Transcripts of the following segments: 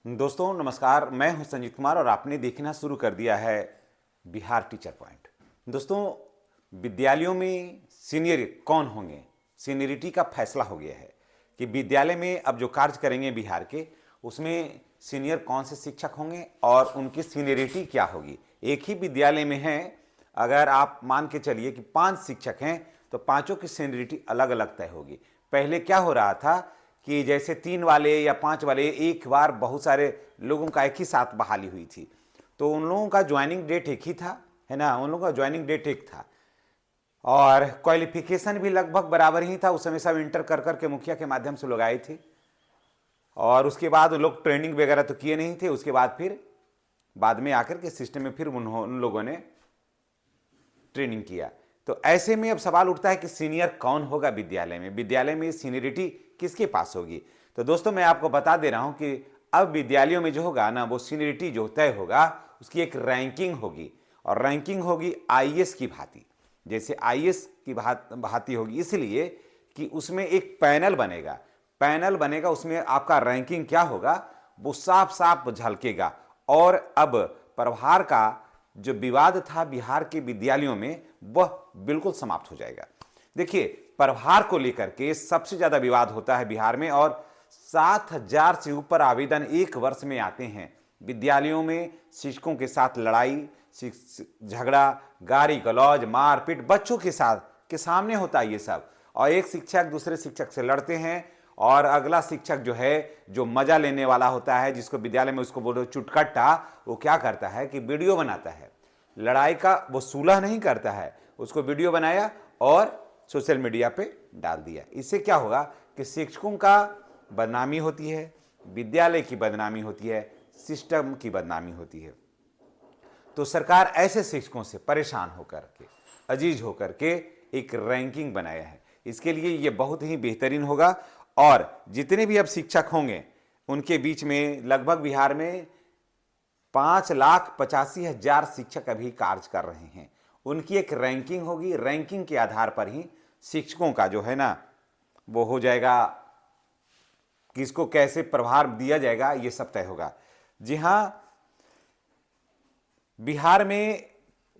दोस्तों नमस्कार, मैं हूं संजीत कुमार और आपने देखना शुरू कर दिया है बिहार टीचर पॉइंट। दोस्तों, विद्यालयों में सीनियर कौन होंगे, सीनियरिटी का फैसला हो गया है कि विद्यालय में अब जो कार्य करेंगे बिहार के, उसमें सीनियर कौन से शिक्षक होंगे और उनकी सीनियरिटी क्या होगी। एक ही विद्यालय में है, अगर आप मान के चलिए कि 5 शिक्षक हैं तो पांचों की सीनियरिटी अलग अलग तय होगी। पहले क्या हो रहा था कि जैसे 3 वाले या 5 वाले एक बार बहुत सारे लोगों का एक ही साथ बहाली हुई थी, तो उन लोगों का ज्वाइनिंग डेट एक ही था, है ना, उन लोगों का ज्वाइनिंग डेट एक था और क्वालिफिकेशन भी लगभग बराबर ही था। उस समय सब इंटर कर करके मुखिया के माध्यम से लोग आए थे और उसके बाद लोग ट्रेनिंग वगैरह तो किए नहीं थे। उसके बाद फिर बाद में आकर के सिस्टम में फिर उन लोगों ने ट्रेनिंग किया। तो ऐसे में अब सवाल उठता है कि सीनियर कौन होगा विद्यालय में सीनियरिटी किसके पास होगी। तो दोस्तों, मैं आपको बता दे रहा हूं कि अब विद्यालयों में जो होगा ना, वो सीनियरिटी जो तय होगा उसकी एक रैंकिंग होगी और रैंकिंग होगी आईएएस की भांति। जैसे आईएएस की भांति होगी, इसलिए कि उसमें एक पैनल बनेगा, उसमें आपका रैंकिंग क्या होगा वो साफ साफ झलकेगा। और अब प्रभार का जो विवाद था बिहार के विद्यालयों में, वह बिल्कुल समाप्त हो जाएगा। देखिए, प्रभार को लेकर के सबसे ज्यादा विवाद होता है बिहार में और 7,000 से ऊपर आवेदन एक वर्ष में आते हैं। विद्यालयों में शिक्षकों के साथ लड़ाई झगड़ा, गाली गलौज, मारपीट बच्चों के साथ के सामने होता है ये सब। और एक शिक्षक दूसरे शिक्षक से लड़ते हैं और अगला शिक्षक जो है, जो मजा लेने वाला होता है, जिसको विद्यालय में उसको बोलो चुटकट्टा, वो क्या करता है कि वीडियो बनाता है लड़ाई का। वो सुलह नहीं करता है, उसको वीडियो बनाया और सोशल मीडिया पे डाल दिया। इससे क्या होगा कि शिक्षकों का बदनामी होती है, विद्यालय की बदनामी होती है, सिस्टम की बदनामी होती है। तो सरकार ऐसे शिक्षकों से परेशान होकर के, अजीज होकर के एक रैंकिंग बनाया है। इसके लिए ये बहुत ही बेहतरीन होगा और जितने भी अब शिक्षक होंगे उनके बीच में लगभग बिहार में 5,85,000 शिक्षक अभी कार्य कर रहे हैं। उनकी एक रैंकिंग होगी, रैंकिंग के आधार पर ही शिक्षकों का जो है ना वो हो जाएगा, किसको कैसे प्रभार दिया जाएगा ये सब तय होगा। जी हां, बिहार में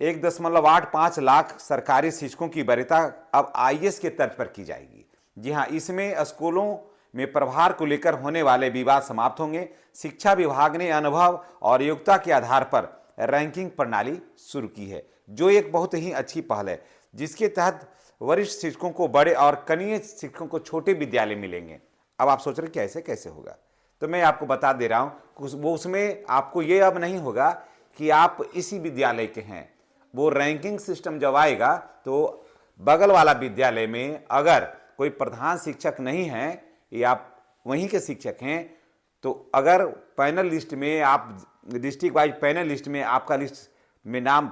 1.85 लाख सरकारी शिक्षकों की वरीयता अब आईएएस के तर्ज पर की जाएगी। जी हां, इसमें स्कूलों में प्रभार को लेकर होने वाले विवाद समाप्त होंगे। शिक्षा विभाग ने अनुभव और योग्यता के आधार पर रैंकिंग प्रणाली शुरू की है, जो एक बहुत ही अच्छी पहल है, जिसके तहत वरिष्ठ शिक्षकों को बड़े और कनीय शिक्षकों को छोटे विद्यालय मिलेंगे। अब आप सोच रहे कि ऐसे कैसे होगा, तो मैं आपको बता दे रहा हूं, वो उसमें आपको ये अब नहीं होगा कि आप इसी विद्यालय के हैं। वो रैंकिंग सिस्टम जब आएगा तो बगल वाला विद्यालय में अगर कोई प्रधान शिक्षक नहीं है या आप वहीं के शिक्षक हैं, तो अगर पैनल लिस्ट में आप डिस्ट्रिक्ट वाइज पैनल लिस्ट में आपका लिस्ट में नाम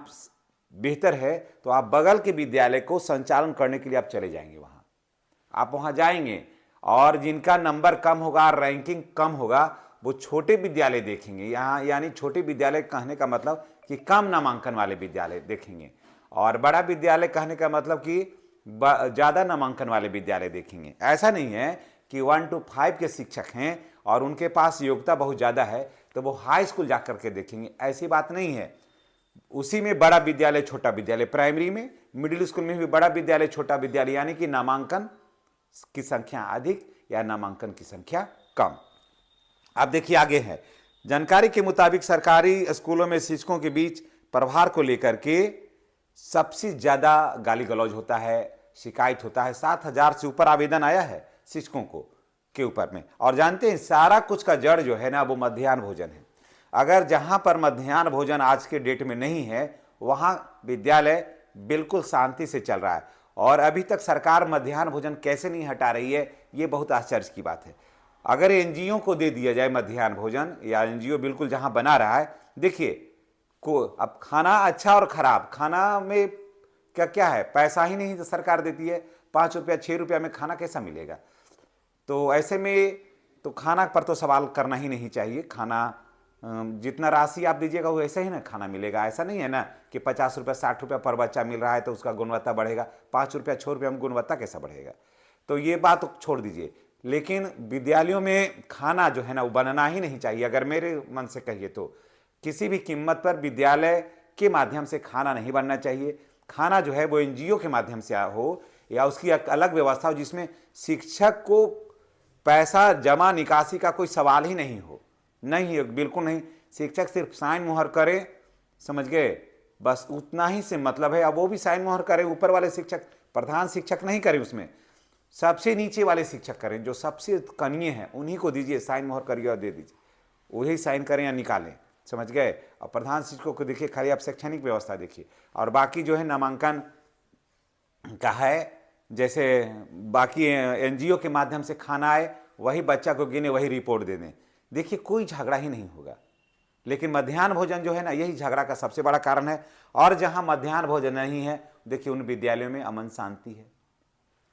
बेहतर है, तो आप बगल के विद्यालय को संचालन करने के लिए आप चले जाएंगे वहां। आप वहां जाएंगे और जिनका नंबर कम होगा, रैंकिंग कम होगा, वो छोटे विद्यालय देखेंगे। यहाँ यानी छोटे विद्यालय कहने का मतलब कि कम नामांकन वाले विद्यालय देखेंगे, और बड़ा विद्यालय कहने का मतलब कि ज़्यादा नामांकन वाले विद्यालय देखेंगे। ऐसा नहीं है कि 1 to 5 के शिक्षक हैं और उनके पास योग्यता बहुत ज़्यादा है तो वो हाई स्कूल जा कर के देखेंगे, ऐसी बात नहीं है। उसी में बड़ा विद्यालय छोटा विद्यालय, प्राइमरी में, मिडिल स्कूल में भी बड़ा विद्यालय छोटा विद्यालय, यानी कि नामांकन की संख्या अधिक या नामांकन की संख्या कम। अब देखिए आगे है, जानकारी के मुताबिक सरकारी स्कूलों में शिक्षकों के बीच प्रभार को लेकर के सबसे ज्यादा गाली गलौज होता है, शिकायत होता है। 7,000 से ऊपर आवेदन आया है शिक्षकों को के ऊपर में। और जानते हैं, सारा कुछ का जड़ जो है ना वो मध्याह्न भोजन है। अगर जहां पर मध्याह्न भोजन आज के डेट में नहीं है, वहां विद्यालय बिल्कुल शांति से चल रहा है। और अभी तक सरकार मध्याह्न भोजन कैसे नहीं हटा रही है, ये बहुत आश्चर्य की बात है। अगर एनजीओ को दे दिया जाए मध्याह्न भोजन, या एनजीओ बिल्कुल जहां बना रहा है, देखिए को अब खाना अच्छा और खराब, खाना में क्या क्या है, पैसा ही नहीं तो सरकार देती है। 5 रुपया 6 रुपया में खाना कैसा मिलेगा? तो ऐसे में तो खाना पर तो सवाल करना ही नहीं चाहिए। खाना जितना राशि आप दीजिएगा वो ऐसे ही ना खाना मिलेगा। ऐसा नहीं है ना कि 50 रुपया 60 रुपया पर बच्चा मिल रहा है तो उसका गुणवत्ता बढ़ेगा। 5 रुपया 6 रुपया में गुणवत्ता कैसा बढ़ेगा? तो ये बात छोड़ दीजिए। लेकिन विद्यालयों में खाना जो है ना वो बनना ही नहीं चाहिए। अगर मेरे मन से कहिए तो किसी भी कीमत पर विद्यालय के माध्यम से खाना नहीं बनना चाहिए। खाना जो है वो एनजीओ के माध्यम से हो या उसकी एक अलग व्यवस्था हो जिसमें शिक्षक को पैसा जमा निकासी का कोई सवाल ही नहीं हो। नहीं, बिल्कुल नहीं। शिक्षक सिर्फ साइन मुहर करे, समझ गए, बस उतना ही से मतलब है। अब वो भी साइन मुहर करे, ऊपर वाले शिक्षक, प्रधान शिक्षक नहीं करे, उसमें सबसे नीचे वाले शिक्षक करें, जो सबसे कनीय हैं उन्हीं को दीजिए, साइन मोहर करिए और दे दीजिए, वही साइन करें या निकालें, समझ गए। और प्रधान शिक्षकों को देखिए, खाली आप शैक्षणिक व्यवस्था देखिए, और बाकी जो है नामांकन का है, जैसे बाकी एनजीओ के माध्यम से खाना आए, वही बच्चा को गिने, वही रिपोर्ट दे दें, देखिए कोई झगड़ा ही नहीं होगा। लेकिन मध्याह्न भोजन जो है ना, यही झगड़ा का सबसे बड़ा कारण है। और जहां मध्याह्न भोजन नहीं है, देखिए उन विद्यालयों में अमन शांति है,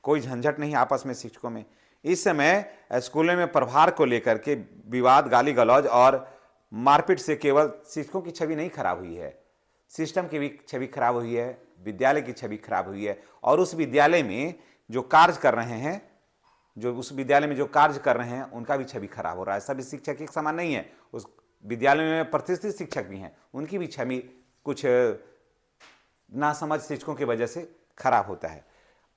कोई झंझट नहीं आपस में शिक्षकों में। इस समय स्कूलों में प्रभार को लेकर के विवाद, गाली गलौज और मारपीट से केवल शिक्षकों की छवि नहीं खराब हुई है, सिस्टम की भी छवि खराब हुई है, विद्यालय की छवि खराब हुई है। और उस विद्यालय में जो कार्य कर रहे हैं, उनका भी छवि खराब हो रहा है। सभी शिक्षक एक समान नहीं है, उस विद्यालय में प्रतिष्ठित शिक्षक भी हैं, उनकी भी छवि कुछ नासमझ शिक्षकों की वजह से खराब होता है।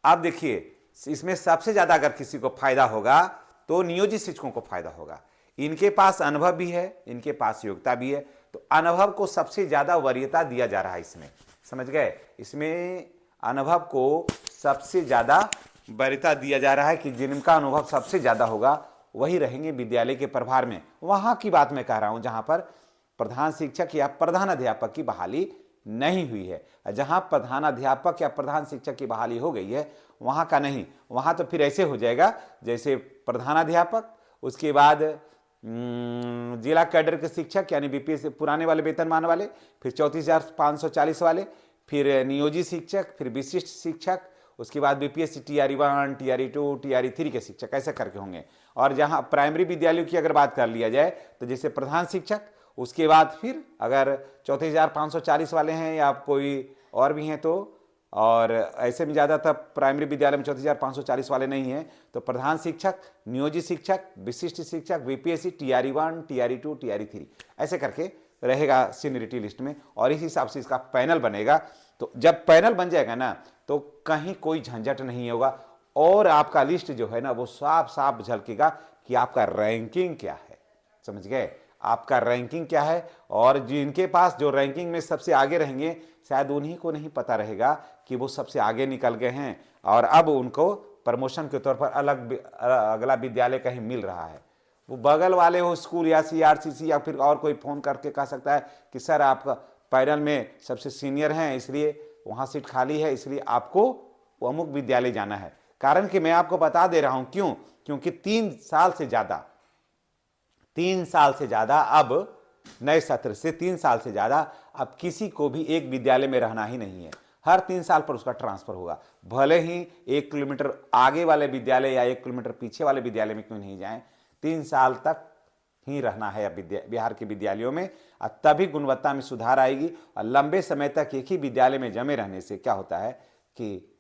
अब देखिए, इसमें सबसे ज्यादा अगर किसी को फायदा होगा तो नियोजित शिक्षकों को फायदा होगा। इनके पास अनुभव भी है, इनके पास योग्यता भी है, तो अनुभव को सबसे ज्यादा वरीयता दिया जा रहा है इसमें, समझ गए। इसमें अनुभव को सबसे ज्यादा वरीयता दिया जा रहा है कि जिनका अनुभव सबसे ज्यादा होगा वही रहेंगे विद्यालय के प्रभार में। वहां की बात मैं कह रहा हूं जहां पर प्रधान शिक्षक या प्रधान अध्यापक की बहाली नहीं हुई है। जहां प्रधान अध्यापक या प्रधान शिक्षक की बहाली हो गई है, वहां का नहीं। वहां तो फिर ऐसे हो जाएगा जैसे प्रधानाध्यापक, उसके बाद जिला कैडर के शिक्षक यानी बीपीएस पुराने वाले वेतनमान वाले, फिर 34,540 वाले, फिर नियोजित शिक्षक, फिर विशिष्ट शिक्षक, उसके बाद बीपीएससी टीआरई 1, टीआरई 2, टीआरई 3 के शिक्षक, ऐसे करके होंगे। और जहां प्राइमरी विद्यालयों की अगर बात कर लिया जाए तो जैसे प्रधान शिक्षक, उसके बाद फिर अगर 34,540 वाले हैं या कोई और भी हैं तो, और ऐसे में ज़्यादातर प्राइमरी विद्यालय में 34,540 वाले नहीं हैं, तो प्रधान शिक्षक, नियोजित शिक्षक, विशिष्ट शिक्षक, बीपीएससी, टीआरई 1, टीआरई 2, टीआरई 3 ऐसे करके रहेगा सीनियरिटी लिस्ट में। और इस हिसाब से इसका पैनल बनेगा। तो जब पैनल बन जाएगा ना, तो कहीं कोई झंझट नहीं होगा और आपका लिस्ट जो है ना वो साफ साफ झलकेगा कि आपका रैंकिंग क्या है, समझ गए, आपका रैंकिंग क्या है। और जिनके पास जो रैंकिंग में सबसे आगे रहेंगे, शायद उन्हीं को नहीं पता रहेगा कि वो सबसे आगे निकल गए हैं और अब उनको प्रमोशन के तौर पर अगला विद्यालय कहीं मिल रहा है। वो बगल वाले हो स्कूल या सीआरसीसी या फिर और कोई फोन करके कह सकता है कि सर आप पैनल में सबसे सीनियर हैं, इसलिए वहाँ सीट खाली है, इसलिए आपको वो अमुक विद्यालय जाना है। कारण कि मैं आपको बता दे रहा हूं क्यों, क्योंकि 3 साल से ज्यादा अब नए सत्र से 3 साल से ज्यादा अब किसी को भी एक विद्यालय में रहना ही नहीं है। हर 3 साल पर उसका ट्रांसफर होगा, भले ही 1 किलोमीटर आगे वाले विद्यालय या 1 किलोमीटर पीछे वाले विद्यालय में क्यों नहीं जाएं, 3 साल तक ही रहना है अब बिहार के विद्यालयों में। तभी गुणवत्ता में सुधार आएगी। और लंबे समय तक एक ही विद्यालय में जमे रहने से क्या होता है कि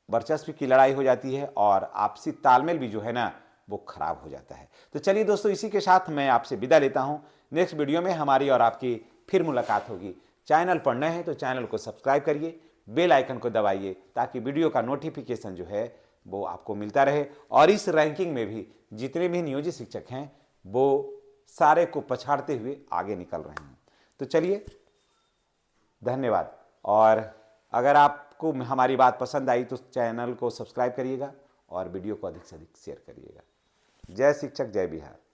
वर्चस्व की लड़ाई हो जाती है और आपसी तालमेल भी जो है ना वो खराब हो जाता है। तो चलिए दोस्तों, इसी के साथ मैं आपसे विदा लेता हूं। नेक्स्ट वीडियो में हमारी और आपकी फिर मुलाकात होगी। चैनल पर नए हैं तो चैनल को सब्सक्राइब करिए, बेल आइकन को दबाइए ताकि वीडियो का नोटिफिकेशन जो है वो आपको मिलता रहे। और इस रैंकिंग में भी जितने भी नियोजित शिक्षक हैं वो सारे को पछाड़ते हुए आगे निकल रहे हैं। तो चलिए, धन्यवाद। और अगर आपको हमारी बात पसंद आई तो चैनल को सब्सक्राइब करिएगा और वीडियो को अधिक से अधिक शेयर करिएगा। जय शिक्षक, जय बिहार।